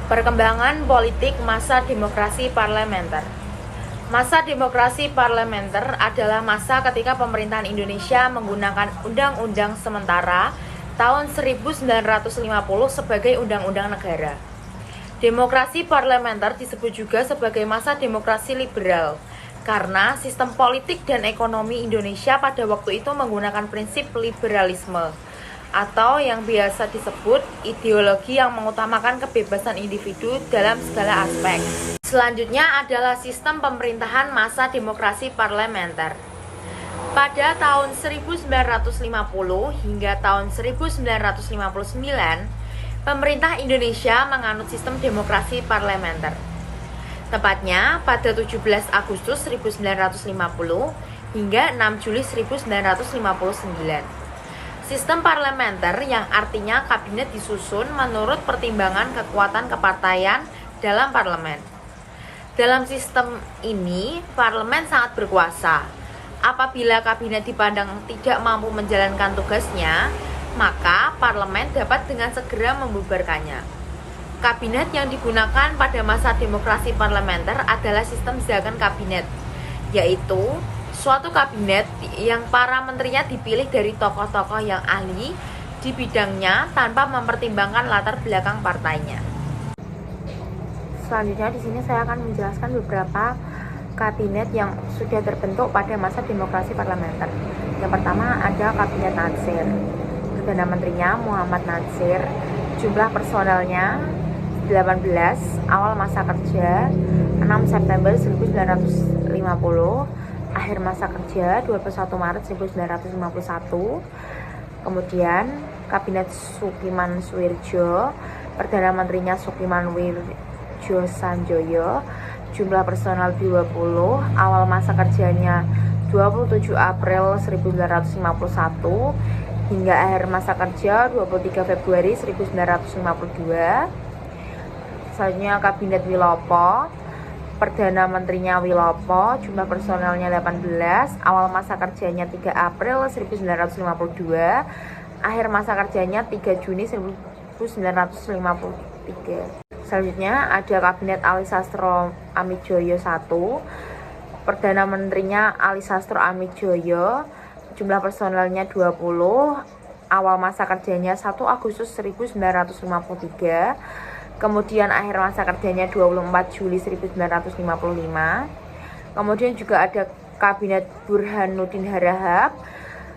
Perkembangan politik masa demokrasi parlementer. Masa demokrasi parlementer adalah masa ketika pemerintahan Indonesia menggunakan Undang-Undang Sementara tahun 1950 sebagai undang-undang negara. Demokrasi parlementer disebut juga sebagai masa demokrasi liberal karena sistem politik dan ekonomi Indonesia pada waktu itu menggunakan prinsip liberalisme atau yang biasa disebut ideologi yang mengutamakan kebebasan individu dalam segala aspek. Selanjutnya adalah sistem pemerintahan masa demokrasi parlementer. Pada tahun 1950 hingga tahun 1959, pemerintah Indonesia menganut sistem demokrasi parlementer. Tepatnya pada 17 Agustus 1950 hingga 6 Juli 1959. Sistem parlementer yang artinya kabinet disusun menurut pertimbangan kekuatan kepartaian dalam parlemen. Dalam sistem ini, parlemen sangat berkuasa. Apabila kabinet dipandang tidak mampu menjalankan tugasnya, maka parlemen dapat dengan segera membubarkannya. Kabinet yang digunakan pada masa demokrasi parlementer adalah sistem Zaken kabinet, yaitu suatu kabinet yang para menterinya dipilih dari tokoh-tokoh yang ahli di bidangnya tanpa mempertimbangkan latar belakang partainya. Selanjutnya di sini saya akan menjelaskan beberapa kabinet yang sudah terbentuk pada masa demokrasi parlementer. Yang pertama ada Kabinet Natsir. Perdana Menterinya Muhammad Natsir. Jumlah personelnya 18, awal masa kerja 6 September 1950, akhir masa kerja 21 Maret 1951. Kemudian Kabinet Sukiman Suwirjo, Perdana Menterinya Sukiman Wirjo Sanjoyo, jumlah personal 20, awal masa kerjanya 27 April 1951 hingga akhir masa kerja 23 Februari 1952. Selanjutnya Kabinet Wilopo, Perdana Menterinya Wilopo, jumlah personelnya 18, awal masa kerjanya 3 April 1952, akhir masa kerjanya 3 Juni 1953. Selanjutnya ada Kabinet Ali Sastro Amidjojo I, Perdana Menterinya Ali Sastro Amidjojo, jumlah personelnya 20, awal masa kerjanya 1 Agustus 1953, kemudian akhir masa kerjanya 24 Juli 1955. Kemudian juga ada Kabinet Burhanuddin Harahap,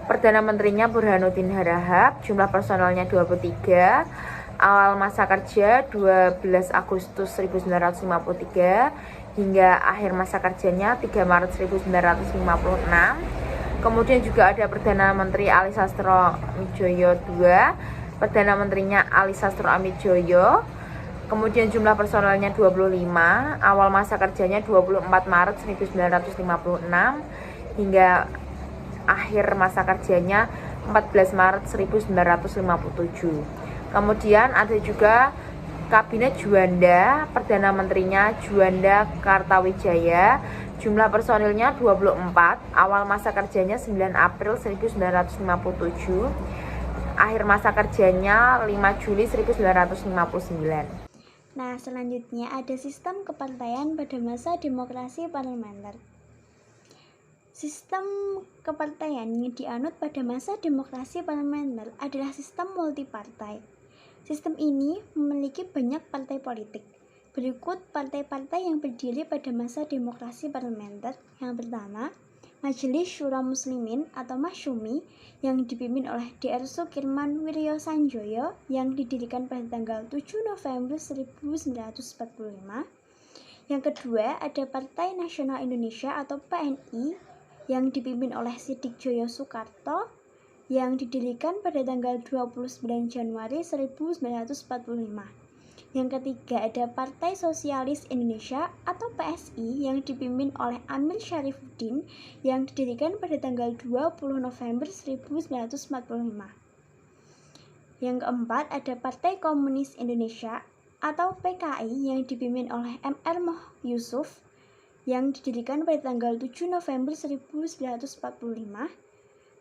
Perdana Menterinya Burhanuddin Harahap, jumlah personelnya 23, awal masa kerja 12 Agustus 1953 hingga akhir masa kerjanya 3 Maret 1956. Kemudian juga ada Perdana Menteri Ali Sastro Amidjojo II, Perdana Menterinya Ali Sastro Amidjojo, kemudian jumlah personelnya 25, awal masa kerjanya 24 Maret 1956 hingga akhir masa kerjanya 14 Maret 1957. Kemudian ada juga Kabinet Juanda, Perdana Menterinya Juanda Kartawijaya, jumlah personilnya 24, awal masa kerjanya 9 April 1957, akhir masa kerjanya 5 Juli 1959. Nah, selanjutnya ada sistem kepartaian pada masa demokrasi parlementer. Sistem kepartaian yang dianut pada masa demokrasi parlementer adalah sistem multipartai. Sistem ini memiliki banyak partai politik. Berikut partai-partai yang berdiri pada masa demokrasi parlementer. Yang pertama, Majelis Syura Muslimin atau Masyumi yang dipimpin oleh Dr. Sukirman Wirjo Sanjoyo yang didirikan pada tanggal 7 November 1945. Yang kedua ada Partai Nasional Indonesia atau PNI yang dipimpin oleh Sidikjoyo Soekarto yang didirikan pada tanggal 29 Januari 1945. Yang ketiga ada Partai Sosialis Indonesia atau PSI yang dipimpin oleh Amir Syarifuddin yang didirikan pada tanggal 20 November 1945. Yang keempat ada Partai Komunis Indonesia atau PKI yang dipimpin oleh MR Moh Yusuf yang didirikan pada tanggal 7 November 1945.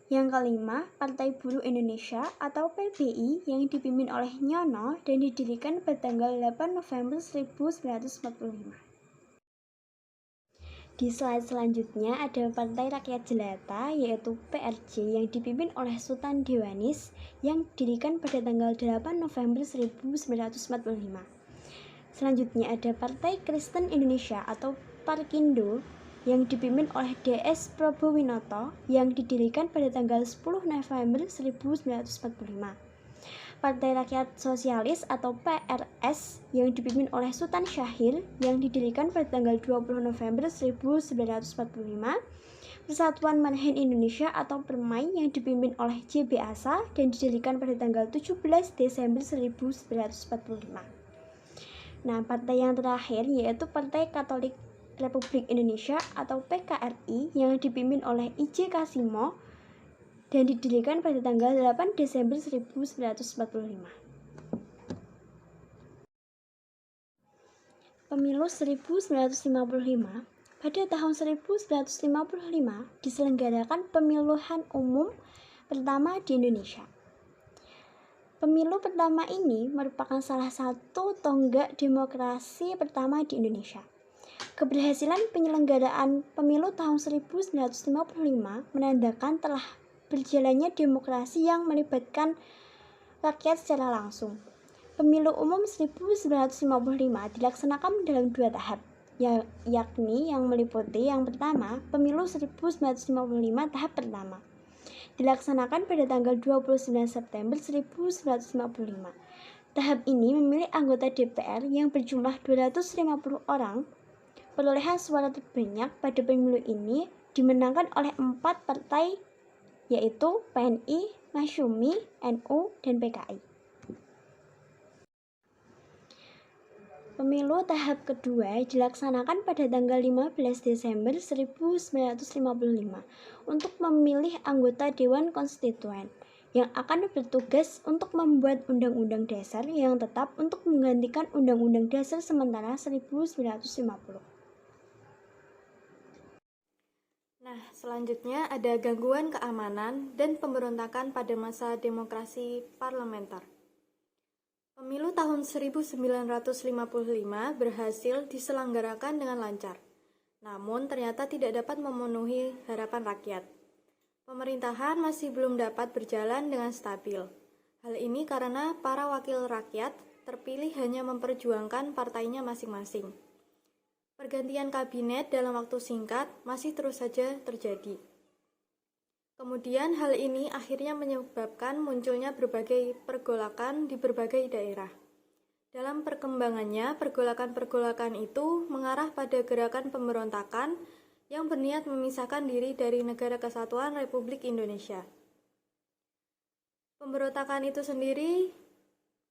Yang kelima, Partai Buruh Indonesia atau PBI yang dipimpin oleh Nyono dan didirikan pada tanggal 8 November 1945. Di slide selanjutnya ada Partai Rakyat Jelata yaitu PRJ yang dipimpin oleh Sultan Dewanis yang didirikan pada tanggal 8 November 1945. Selanjutnya ada Partai Kristen Indonesia atau Parkindo yang dipimpin oleh DS Probowinoto yang didirikan pada tanggal 10 November 1945. Partai Rakyat Sosialis atau PRS yang dipimpin oleh Sultan Syahrir yang didirikan pada tanggal 20 November 1945. Persatuan Marhen Indonesia atau Permai yang dipimpin oleh JB Asa dan didirikan pada tanggal 17 Desember 1945. Nah, partai yang terakhir yaitu Partai Katolik Republik Indonesia atau PKRI yang dipimpin oleh I.J. Kasimo dan didirikan pada tanggal 8 Desember 1945. Pemilu 1955. Pada tahun 1955 diselenggarakan pemilihan umum pertama di Indonesia. Pemilu pertama ini merupakan salah satu tonggak demokrasi pertama di Indonesia. Keberhasilan penyelenggaraan pemilu tahun 1955 menandakan telah berjalannya demokrasi yang melibatkan rakyat secara langsung. Pemilu umum 1955 dilaksanakan dalam 2 tahap, yakni yang meliputi yang pertama, pemilu 1955 tahap pertama. Dilaksanakan pada tanggal 29 September 1955. Tahap ini memilih anggota DPR yang berjumlah 250 orang. Perolehan suara terbanyak pada pemilu ini dimenangkan oleh 4 partai yaitu PNI, Masyumi, NU, dan PKI. Pemilu tahap kedua dilaksanakan pada tanggal 15 Desember 1955 untuk memilih anggota Dewan Konstituen yang akan bertugas untuk membuat Undang-Undang Dasar yang tetap untuk menggantikan Undang-Undang Dasar sementara 1950. Nah, selanjutnya ada gangguan keamanan dan pemberontakan pada masa demokrasi parlementer. Pemilu tahun 1955 berhasil diselenggarakan dengan lancar, namun ternyata tidak dapat memenuhi harapan rakyat. Pemerintahan masih belum dapat berjalan dengan stabil. Hal ini karena para wakil rakyat terpilih hanya memperjuangkan partainya masing-masing. Pergantian kabinet dalam waktu singkat masih terus saja terjadi. Kemudian hal ini akhirnya menyebabkan munculnya berbagai pergolakan di berbagai daerah. Dalam perkembangannya, pergolakan-pergolakan itu mengarah pada gerakan pemberontakan yang berniat memisahkan diri dari Negara Kesatuan Republik Indonesia. Pemberontakan itu sendiri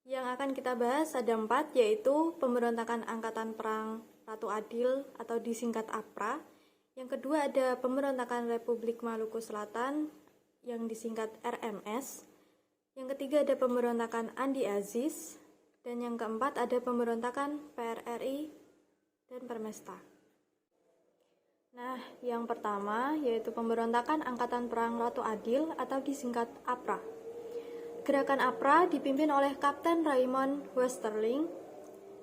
yang akan kita bahas ada 4, yaitu pemberontakan Angkatan Perang Ratu Adil atau disingkat APRA. Yang kedua ada pemberontakan Republik Maluku Selatan yang disingkat RMS. Yang ketiga ada pemberontakan Andi Aziz. Dan yang keempat ada pemberontakan PRRI dan Permesta. Nah, yang pertama yaitu pemberontakan Angkatan Perang Ratu Adil atau disingkat APRA. Gerakan APRA dipimpin oleh Kapten Raymond Westerling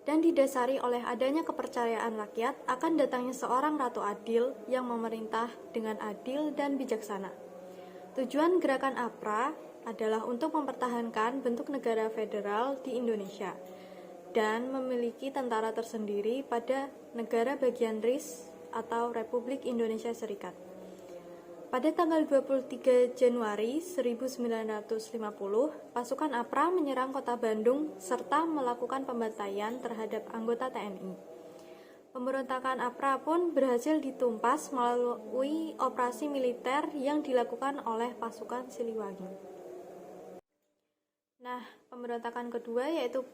dan didasari oleh adanya kepercayaan rakyat akan datangnya seorang Ratu Adil yang memerintah dengan adil dan bijaksana. Tujuan gerakan APRA adalah untuk mempertahankan bentuk negara federal di Indonesia dan memiliki tentara tersendiri pada negara bagian RIS atau Republik Indonesia Serikat. Pada tanggal 23 Januari 1950, pasukan APRA menyerang kota Bandung serta melakukan pembantaian terhadap anggota TNI. Pemberontakan APRA pun berhasil ditumpas melalui operasi militer yang dilakukan oleh pasukan Siliwangi. Nah, pemberontakan kedua yaitu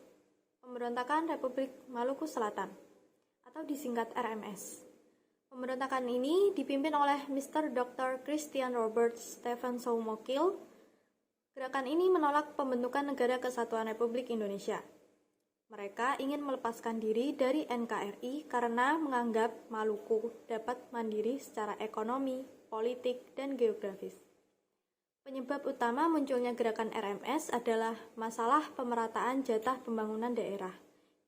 pemberontakan Republik Maluku Selatan atau disingkat RMS. Pemberontakan ini dipimpin oleh Mr. Dr. Christian Robert Stephen Soumokil. Gerakan ini menolak pembentukan Negara Kesatuan Republik Indonesia. Mereka ingin melepaskan diri dari NKRI karena menganggap Maluku dapat mandiri secara ekonomi, politik, dan geografis. Penyebab utama munculnya gerakan RMS adalah masalah pemerataan jatah pembangunan daerah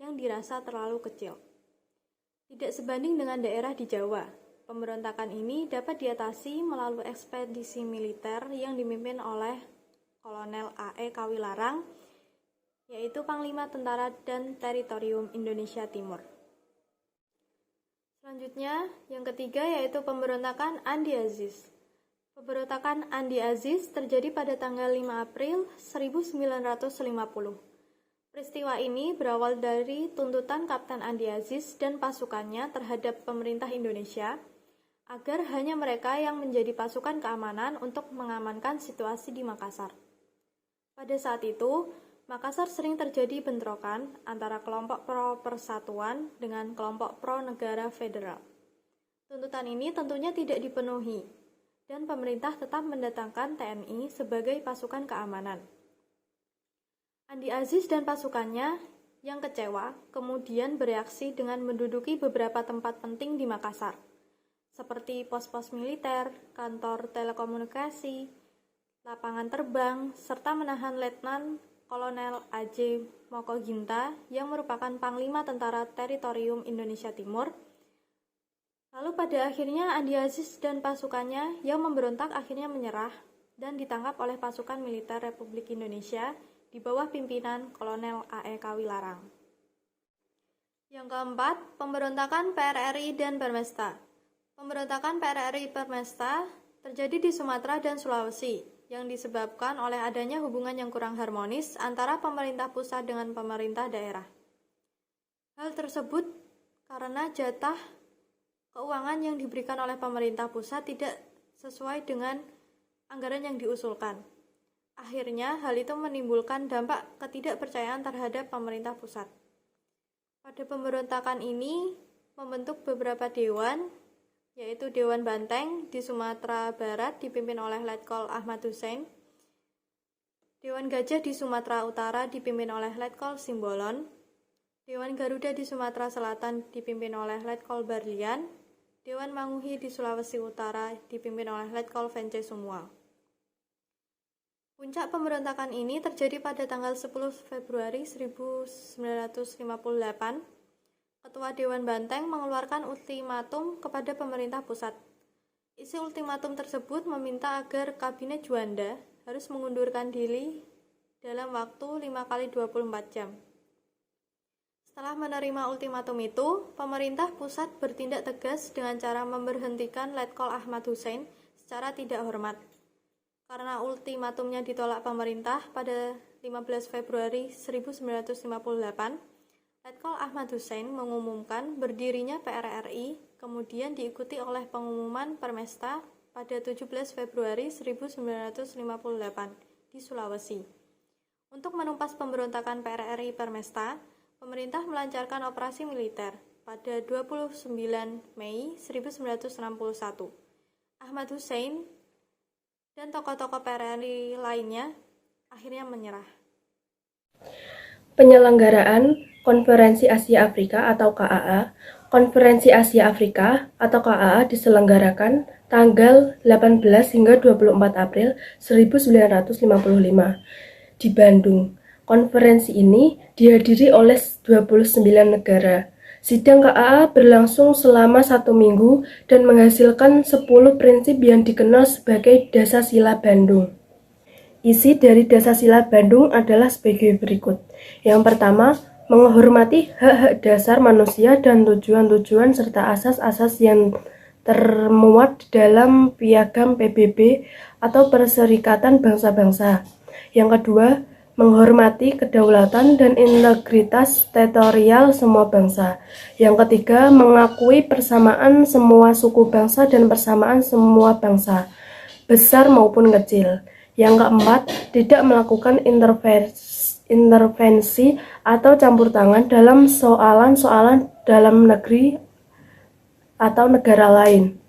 yang dirasa terlalu kecil. Tidak sebanding dengan daerah di Jawa, pemberontakan ini dapat diatasi melalui ekspedisi militer yang dipimpin oleh Kolonel A.E. Kawilarang, yaitu Panglima Tentara dan Teritorium Indonesia Timur. Selanjutnya, yang ketiga yaitu pemberontakan Andi Aziz. Pemberontakan Andi Aziz terjadi pada tanggal 5 April 1950. Peristiwa ini berawal dari tuntutan Kapten Andi Aziz dan pasukannya terhadap pemerintah Indonesia agar hanya mereka yang menjadi pasukan keamanan untuk mengamankan situasi di Makassar. Pada saat itu, Makassar sering terjadi bentrokan antara kelompok pro-persatuan dengan kelompok pro-negara federal. Tuntutan ini tentunya tidak dipenuhi, dan pemerintah tetap mendatangkan TNI sebagai pasukan keamanan. Andi Aziz dan pasukannya yang kecewa kemudian bereaksi dengan menduduki beberapa tempat penting di Makassar, seperti pos-pos militer, kantor telekomunikasi, lapangan terbang, serta menahan Letnan Kolonel A.J. Mokoginta yang merupakan Panglima Tentara Teritorium Indonesia Timur. Lalu pada akhirnya Andi Aziz dan pasukannya yang memberontak akhirnya menyerah dan ditangkap oleh pasukan militer Republik Indonesia di bawah pimpinan Kolonel A.E. Kawilarang. Yang keempat, pemberontakan PRRI dan Permesta. Pemberontakan PRRI Permesta terjadi di Sumatera dan Sulawesi yang disebabkan oleh adanya hubungan yang kurang harmonis antara pemerintah pusat dengan pemerintah daerah. Hal tersebut karena jatah keuangan yang diberikan oleh pemerintah pusat tidak sesuai dengan anggaran yang diusulkan. Akhirnya, hal itu menimbulkan dampak ketidakpercayaan terhadap pemerintah pusat. Pada pemberontakan ini, membentuk beberapa dewan, yaitu Dewan Banteng di Sumatera Barat dipimpin oleh Letkol Ahmad Hussein, Dewan Gajah di Sumatera Utara dipimpin oleh Letkol Simbolon, Dewan Garuda di Sumatera Selatan dipimpin oleh Letkol Barlian, Dewan Manguhi di Sulawesi Utara dipimpin oleh Letkol Vence Sumual. Puncak pemberontakan ini terjadi pada tanggal 10 Februari 1958. Ketua Dewan Banteng mengeluarkan ultimatum kepada pemerintah pusat. Isi ultimatum tersebut meminta agar Kabinet Juanda harus mengundurkan diri dalam waktu 5x24 jam. Setelah menerima ultimatum itu, pemerintah pusat bertindak tegas dengan cara memberhentikan Letkol Ahmad Hussein secara tidak hormat. Karena ultimatumnya ditolak pemerintah pada 15 Februari 1958, Letkol Ahmad Hussein mengumumkan berdirinya PRRI, kemudian diikuti oleh pengumuman Permesta pada 17 Februari 1958 di Sulawesi. Untuk menumpas pemberontakan PRRI Permesta, pemerintah melancarkan operasi militer pada 29 Mei 1961. Ahmad Hussein dan tokoh-tokoh PRRI lainnya akhirnya menyerah. Penyelenggaraan Konferensi Asia Afrika atau KAA. Konferensi Asia Afrika atau KAA diselenggarakan tanggal 18 hingga 24 April 1955 di Bandung. Konferensi ini dihadiri oleh 29 negara. Sidang KAA berlangsung selama 1 minggu dan menghasilkan 10 prinsip yang dikenal sebagai Dasar-Sila Bandung. Isi dari Dasar-Sila Bandung adalah sebagai berikut. Yang pertama, menghormati hak-hak dasar manusia dan tujuan-tujuan serta asas-asas yang termuat dalam Piagam PBB atau Perserikatan Bangsa-Bangsa. Yang kedua, menghormati kedaulatan dan integritas teritorial semua bangsa. Yang ketiga, mengakui persamaan semua suku bangsa dan persamaan semua bangsa, besar maupun kecil. Yang keempat, tidak melakukan intervensi atau campur tangan dalam soalan-soalan dalam negeri atau negara lain.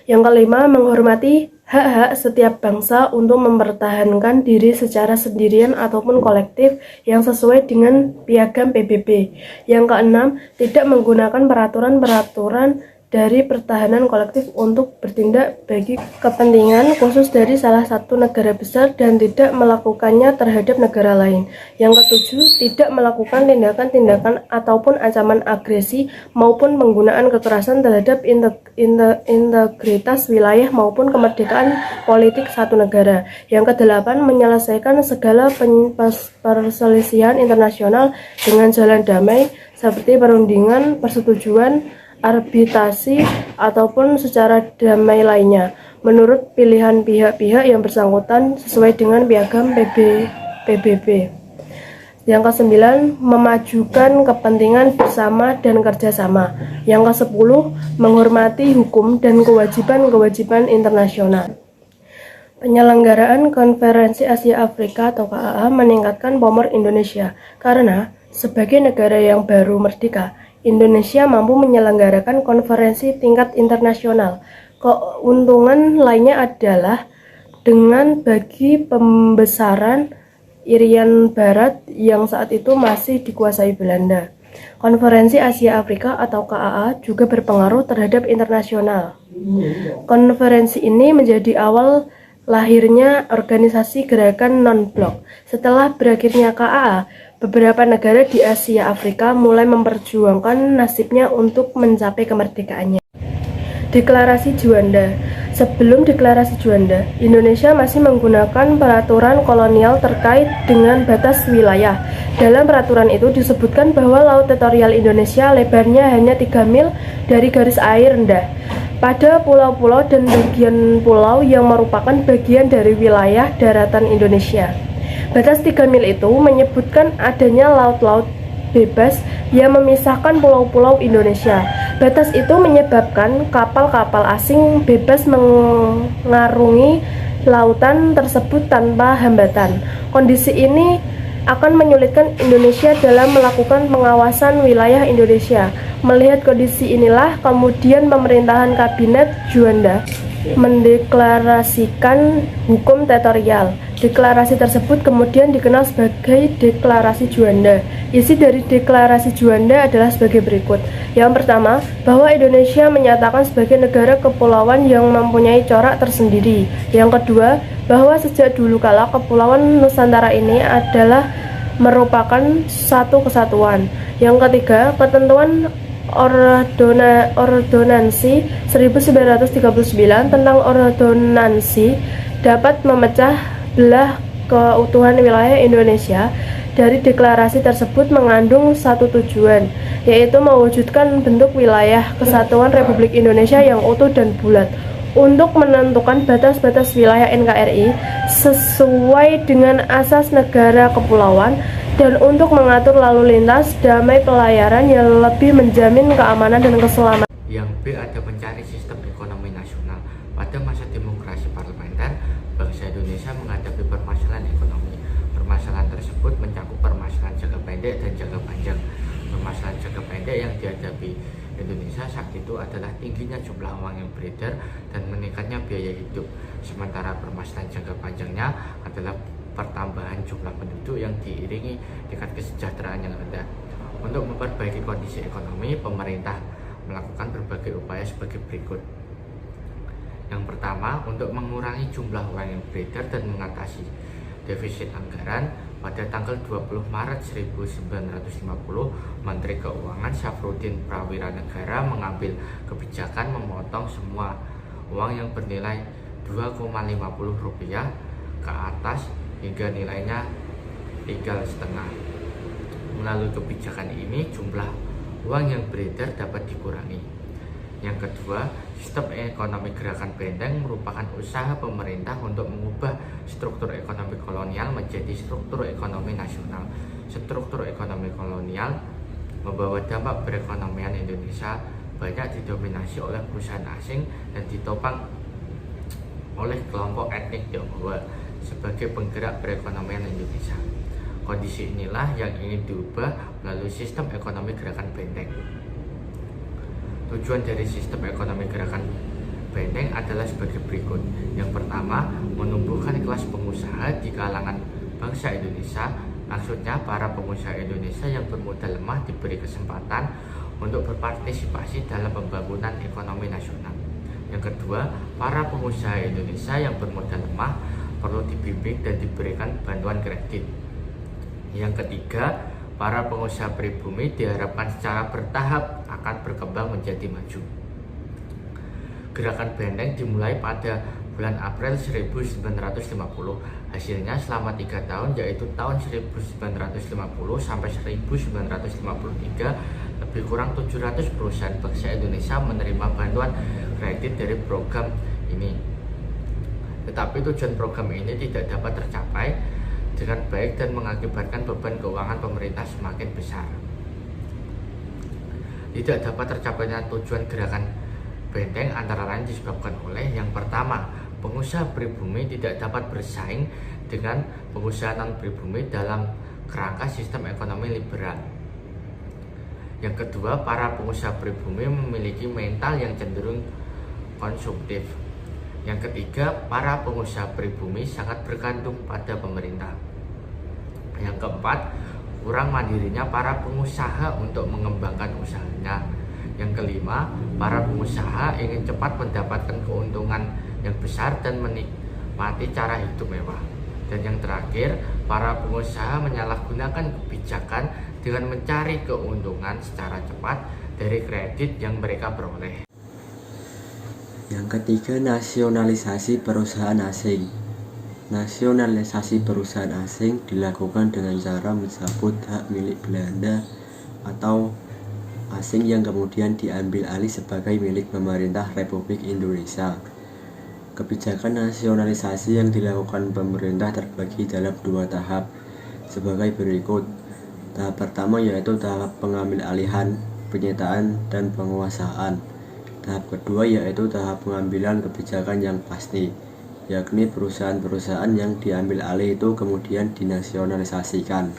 Yang kelima, menghormati hak-hak setiap bangsa untuk mempertahankan diri secara sendirian ataupun kolektif yang sesuai dengan Piagam PBB. Yang keenam, tidak menggunakan peraturan-peraturan dari pertahanan kolektif untuk bertindak bagi kepentingan khusus dari salah satu negara besar dan tidak melakukannya terhadap negara lain. Yang ketujuh, tidak melakukan tindakan-tindakan ataupun ancaman agresi maupun penggunaan kekerasan terhadap integritas wilayah maupun kemerdekaan politik satu negara. Yang kedelapan, menyelesaikan segala perselisihan internasional dengan jalan damai seperti perundingan, persetujuan, arbitrasi, ataupun secara damai lainnya, menurut pilihan pihak-pihak yang bersangkutan sesuai dengan piagam PBB. Yang kesembilan, memajukan kepentingan bersama dan kerjasama. Yang kesepuluh, menghormati hukum dan kewajiban-kewajiban internasional. Penyelenggaraan Konferensi Asia Afrika atau KAA meningkatkan pamor Indonesia karena sebagai negara yang baru merdeka, Indonesia mampu menyelenggarakan konferensi tingkat internasional. Keuntungan lainnya adalah dengan bagi pembesaran Irian Barat yang saat itu masih dikuasai Belanda. Konferensi Asia Afrika atau KAA juga berpengaruh terhadap internasional. Konferensi ini menjadi awal lahirnya organisasi gerakan non-blok. Setelah berakhirnya KAA, beberapa negara di Asia Afrika mulai memperjuangkan nasibnya untuk mencapai kemerdekaannya. Deklarasi Juanda. Sebelum Deklarasi Juanda, Indonesia masih menggunakan peraturan kolonial terkait dengan batas wilayah. Dalam peraturan itu disebutkan bahwa laut teritorial Indonesia lebarnya hanya 3 mil dari garis air rendah. Pada pulau-pulau dan bagian pulau yang merupakan bagian dari wilayah daratan Indonesia. Batas 3 mil itu menyebutkan adanya laut-laut bebas yang memisahkan pulau-pulau Indonesia. Batas itu menyebabkan kapal-kapal asing bebas mengarungi lautan tersebut tanpa hambatan. Kondisi ini akan menyulitkan Indonesia dalam melakukan pengawasan wilayah Indonesia. Melihat kondisi inilah, kemudian pemerintahan Kabinet Juanda mendeklarasikan hukum teritorial. Deklarasi tersebut kemudian dikenal sebagai Deklarasi Juanda. Isi dari Deklarasi Juanda adalah sebagai berikut. Yang pertama, bahwa Indonesia menyatakan sebagai negara kepulauan yang mempunyai corak tersendiri. Yang kedua, bahwa sejak dulu kala kepulauan Nusantara ini adalah merupakan satu kesatuan. Yang ketiga, ketentuan Ordonansi 1939 tentang ordonansi dapat memecah belah keutuhan wilayah Indonesia. Dari deklarasi tersebut mengandung satu tujuan, yaitu mewujudkan bentuk wilayah kesatuan Republik Indonesia yang utuh dan bulat untuk menentukan batas-batas wilayah NKRI sesuai dengan asas negara kepulauan dan untuk mengatur lalu lintas damai pelayaran yang lebih menjamin keamanan dan keselamatan. Yang B ada mencari sistem ekonomi nasional. Pada masa demokrasi parlementer, bangsa Indonesia menghadapi permasalahan ekonomi. Permasalahan tersebut mencakup permasalahan jangka pendek dan jangka panjang. Permasalahan jangka pendek yang dihadapi Indonesia saat itu adalah tingginya jumlah uang yang beredar dan meningkatnya biaya hidup. Sementara permasalahan jangka panjangnya adalah pertambahan jumlah penduduk yang diiringi tingkat kesejahteraan yang rendah. Untuk memperbaiki kondisi ekonomi, pemerintah melakukan berbagai upaya sebagai berikut. Yang pertama, untuk mengurangi jumlah uang yang beredar dan mengatasi defisit anggaran, pada tanggal 20 Maret 1950, Menteri Keuangan Syafruddin Prawira Negara mengambil kebijakan memotong semua uang yang bernilai Rp2,50 ke atas hingga nilainya 3,5. Melalui kebijakan ini, jumlah uang yang beredar dapat dikurangi. Yang kedua, sistem ekonomi gerakan benteng merupakan usaha pemerintah untuk mengubah struktur ekonomi kolonial menjadi struktur ekonomi nasional. Struktur ekonomi kolonial membawa dampak perekonomian Indonesia banyak didominasi oleh perusahaan asing dan ditopang oleh kelompok etnik Tionghoa sebagai penggerak perekonomian Indonesia. Kondisi inilah yang ingin diubah melalui sistem ekonomi gerakan benteng. Tujuan dari sistem ekonomi gerakan benteng adalah sebagai berikut. Yang pertama, menumbuhkan kelas pengusaha di kalangan bangsa Indonesia. Maksudnya, para pengusaha Indonesia yang bermodal lemah diberi kesempatan untuk berpartisipasi dalam pembangunan ekonomi nasional. Yang kedua, para pengusaha Indonesia yang bermodal lemah perlu dibimbing dan diberikan bantuan kredit. Yang ketiga, para pengusaha pribumi diharapkan secara bertahap akan berkembang menjadi maju. Gerakan Benteng dimulai pada bulan April 1950. Hasilnya selama 3 tahun, yaitu tahun 1950 sampai 1953, lebih kurang 700 perusahaan bangsa Indonesia menerima bantuan kredit dari program ini. Tetapi tujuan program ini tidak dapat tercapai dengan baik dan mengakibatkan beban keuangan pemerintah semakin besar. Tidak dapat tercapainya tujuan gerakan Benteng antara lain disebabkan oleh yang pertama, pengusaha pribumi tidak dapat bersaing dengan pengusaha non-pribumi dalam kerangka sistem ekonomi liberal. Yang kedua, para pengusaha pribumi memiliki mental yang cenderung konsumtif. Yang ketiga, para pengusaha pribumi sangat bergantung pada pemerintah. Yang keempat, kurang mandirinya para pengusaha untuk mengembangkan usahanya. Yang kelima, para pengusaha ingin cepat mendapatkan keuntungan yang besar dan menikmati cara hidup mewah. Dan yang terakhir, para pengusaha menyalahgunakan kebijakan dengan mencari keuntungan secara cepat dari kredit yang mereka peroleh. Yang ketiga, nasionalisasi perusahaan asing. Nasionalisasi perusahaan asing dilakukan dengan cara mencabut hak milik Belanda atau asing yang kemudian diambil alih sebagai milik pemerintah Republik Indonesia. Kebijakan nasionalisasi yang dilakukan pemerintah terbagi dalam 2 tahap sebagai berikut. Tahap pertama yaitu tahap pengambil alihan, penyitaan, dan penguasaan. Tahap kedua yaitu tahap pengambilan kebijakan yang pasti, yakni perusahaan-perusahaan yang diambil alih itu kemudian dinasionalisasikan.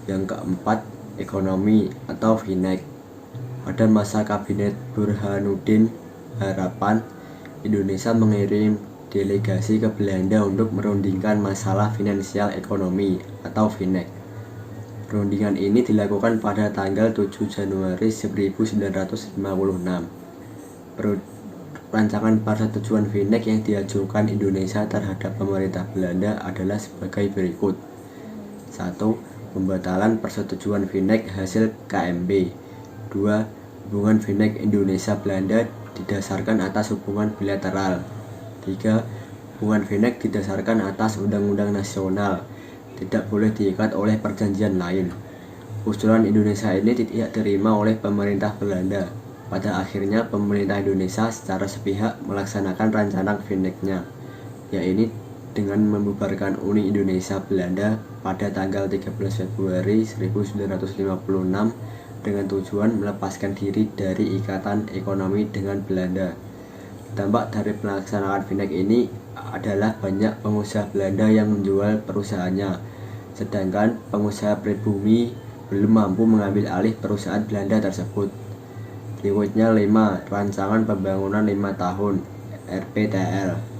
Yang keempat, ekonomi atau FINEK. Pada masa Kabinet Burhanuddin Harapan, Indonesia mengirim delegasi ke Belanda untuk merundingkan masalah finansial ekonomi atau FINEK. Perundingan ini dilakukan pada tanggal 7 Januari 1956. Rancangan persetujuan FINEK yang diajukan Indonesia terhadap pemerintah Belanda adalah sebagai berikut. 1. Pembatalan persetujuan FINEK hasil KMB. 2. Hubungan FINEK Indonesia-Belanda didasarkan atas hubungan bilateral. 3. Hubungan FINEK didasarkan atas undang-undang nasional, tidak boleh diikat oleh perjanjian lain. Usulan Indonesia ini tidak diterima oleh pemerintah Belanda. Pada akhirnya pemerintah Indonesia secara sepihak melaksanakan rencana FINEK-nya, yaitu dengan membubarkan Uni Indonesia Belanda pada tanggal 13 Februari 1956 dengan tujuan melepaskan diri dari ikatan ekonomi dengan Belanda. Dampak dari pelaksanaan FINEK ini adalah banyak pengusaha Belanda yang menjual perusahaannya, sedangkan pengusaha pribumi belum mampu mengambil alih perusahaan Belanda tersebut. Berikutnya 5. Rancangan Pembangunan 5 Tahun (RPTL).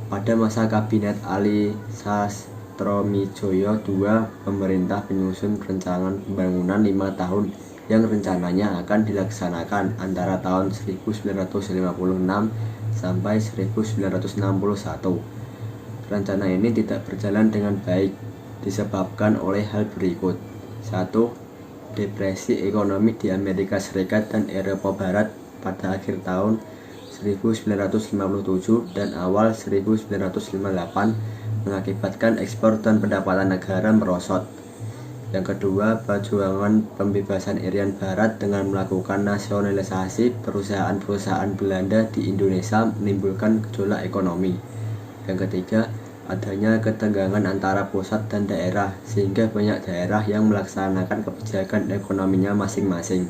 Pada masa Kabinet Ali Sastromijoyo II, pemerintah menyusun rancangan pembangunan 5 tahun yang rencananya akan dilaksanakan antara tahun 1956 sampai 1961. Rencana ini tidak berjalan dengan baik disebabkan oleh hal berikut. 1. Depresi ekonomi di Amerika Serikat dan Eropa Barat pada akhir tahun 1957 dan awal 1958 mengakibatkan ekspor dan pendapatan negara merosot. Yang kedua, perjuangan pembebasan Irian Barat dengan melakukan nasionalisasi perusahaan-perusahaan Belanda di Indonesia menimbulkan gejolak ekonomi. Yang ketiga, adanya ketegangan antara pusat dan daerah sehingga banyak daerah yang melaksanakan kebijakan ekonominya masing-masing.